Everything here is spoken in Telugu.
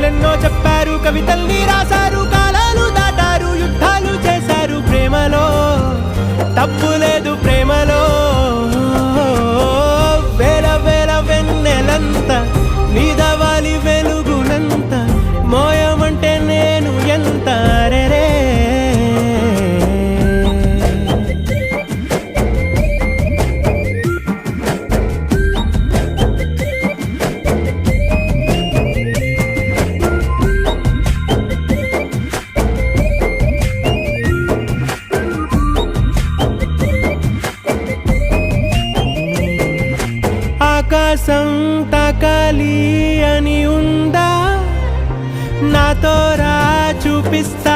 కథలెన్నో చెప్పారు, కవితల్ని రాశారు, కాలాలు దాటారు, యుద్ధాలు చేశారు. ప్రేమలో తప్పు లేదు, ప్రేమలో వేల వేల వెన్నెలంత నీదవాలి వెలుగునంత, మోయమంటే నేను ఎంత రే. ఆకాశం తాకాలి అని ఉందా, నాతో రా చూపిస్తా